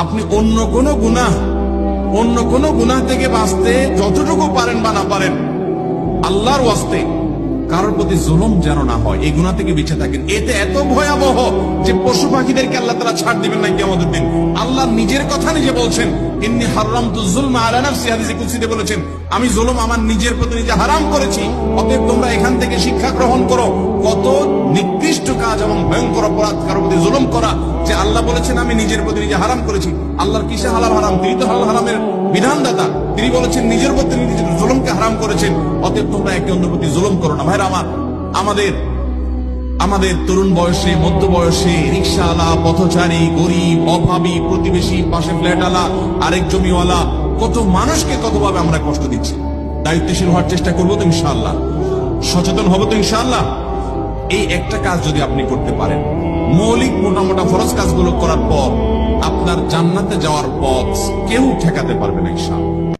আপনি অন্য কোন গুনাহ থেকে বাঁচতে যতটুকু পারেন বা না পারেন, আল্লাহর ওয়াস্তে কারোর প্রতি জুলুম যেন না হয়, এই গুনাহ থেকে বেঁচে থাকেন। এতে এত ভয়াবহ যে পশু পাখিদেরকে আল্লাহ তাআলা ছাড় দিবেন না কিয়ামতের দিন। আল্লাহ নিজের কথা নিজে বলছেন, ইন্নী হারামতু যুলমা আলা নাফসি, হাদিসে কুদসিতে বলেছেন, আমি জুলুম আমার নিজের প্রতি নিজে হারাম করেছি, অতএব তোমরা এখান থেকে শিক্ষা গ্রহণ করো। কত নিকৃষ্ট কাজ এবং ভয়ঙ্কর অপরাধ কারোর প্রতি জুলুম করা, যে আল্লাহ বলেছেন আমি নিজের প্রতি নিজে হারাম করেছি। আল্লাহর কিসে হালাল হারাম? তিনি তো হালাল হারামের বিধানদাতা। তিনি বলেছেন নিজের প্রতি নিজের জুলুমকে হারাম করেছেন, অতএব তোমরা একে অন্যের প্রতি জুলুম করো না। ভাইরা আমার, আমাদের তরুণ বয়সে, মধ্য বয়সে রিকশাওয়ালা, পথচারী, গরিব, অভাবী, প্রতিবেশী, পাশে ফ্ল্যাটওয়ালা, আরেক জমিওয়ালা, কত মানুষকে কতভাবে আমরা কষ্ট দিচ্ছি। দায়িত্বশীল হওয়ার চেষ্টা করবো তো ইনশাআল্লাহ, সচেতন হবো তো ইনশাআল্লাহ। এই একটা কাজ যদি আপনি করতে পারেন, মৌলিক মোটা ফরজ কাজগুলো করার পর আপনার জান্নাতে যাওয়ার পথ কেউ ঠেকাতে পারবে না ইনশাআল্লাহ।